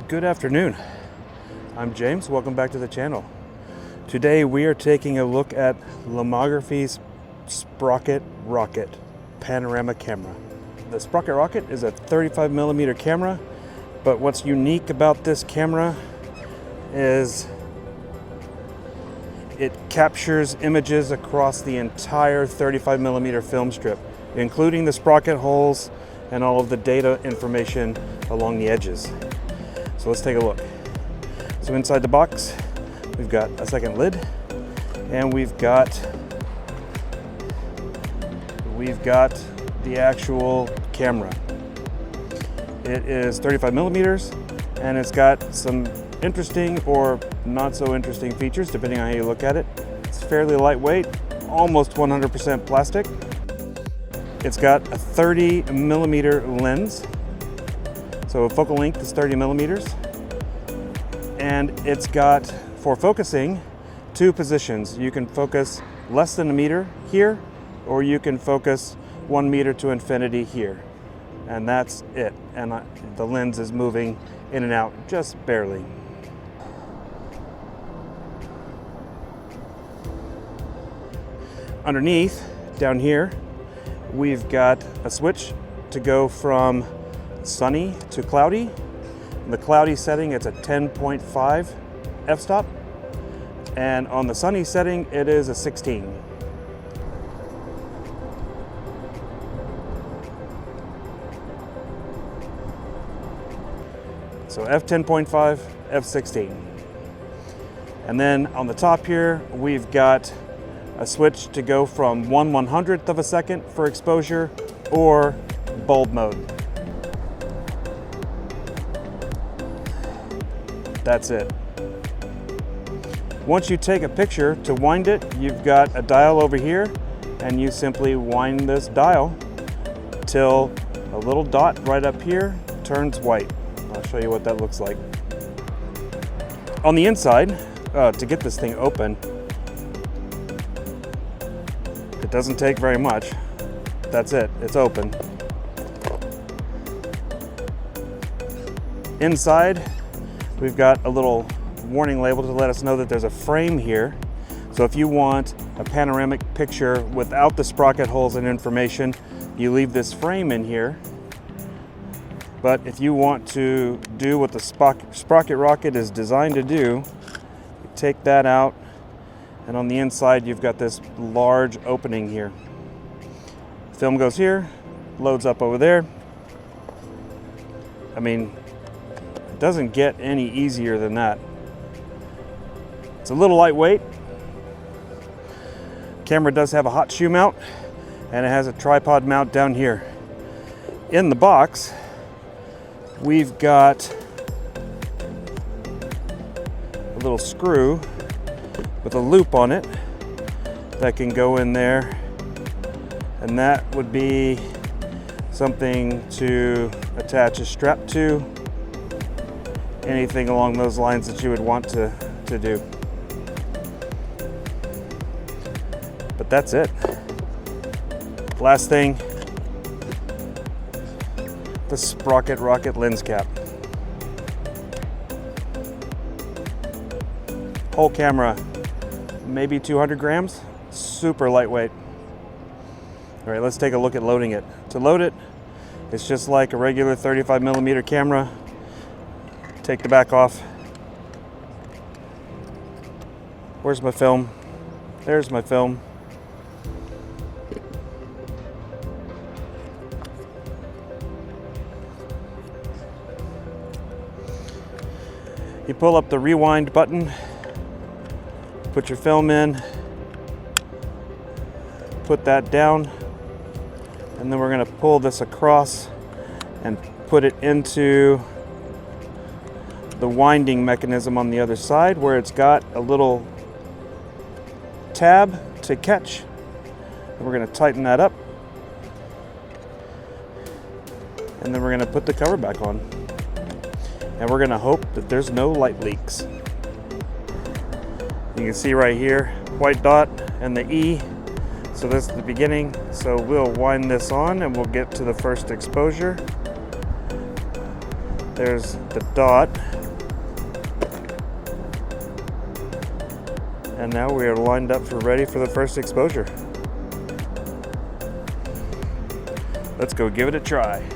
Good afternoon. I'm James. Welcome back to the channel. Today we are taking a look at Lomography's Sprocket Rocket panorama camera. The Sprocket Rocket is a 35mm camera, but what's unique about this camera is it captures images across the entire 35mm film strip, including the sprocket holes and all of the data information along the edges. So let's take a look. So inside the box, we've got a second lid, and we've got the actual camera. It is 35mm, and it's got some interesting or not so interesting features depending on how you look at it. It's fairly lightweight, almost 100% plastic. It's got a 30mm lens, so focal length is 30mm, and it's got, for focusing, two positions. You can focus less than a meter here, or you can focus 1 meter to infinity here, and that's it. And the lens is moving in and out just barely. Underneath, down here, we've got a switch to go from sunny to cloudy. In the cloudy setting, it's a 10.5 f-stop, and on the sunny setting, it is a 16. So f10.5, f16. And then on the top here, we've got a switch to go from 1/100th of a second for exposure or bulb mode. That's it. Once you take a picture, to wind it, you've got a dial over here, and you simply wind this dial till a little dot right up here turns white. I'll show you what that looks like. On the inside, to get this thing open, it doesn't take very much. That's it, it's open. Inside, we've got a little warning label to let us know that there's a frame here. So if you want a panoramic picture without the sprocket holes and information, you leave this frame in here. But if you want to do what the Sprocket Rocket is designed to do, you take that out, and on the inside you've got this large opening here. Film goes here, loads up over there. I mean, it doesn't get any easier than that. It's a little lightweight. Camera does have a hot shoe mount, and it has a tripod mount down here. In the box, we've got a little screw with a loop on it that can go in there, and that would be something to attach a strap to, anything along those lines that you would want to do. But that's it. Last thing, the Sprocket Rocket lens cap. Whole camera, maybe 200 grams, super lightweight. All right, let's take a look at loading it. To load it, it's just like a regular 35mm camera. Take the back off. Where's my film? There's my film. You pull up the rewind button, put your film in, put that down, and then we're going to pull this across and put it into the winding mechanism on the other side, where it's got a little tab to catch. And we're going to tighten that up, and then we're going to put the cover back on. And we're going to hope that there's no light leaks. You can see right here, white dot and the E. So this is the beginning. So we'll wind this on and we'll get to the first exposure. There's the dot. And now we are lined up for ready for the first exposure. Let's go give it a try.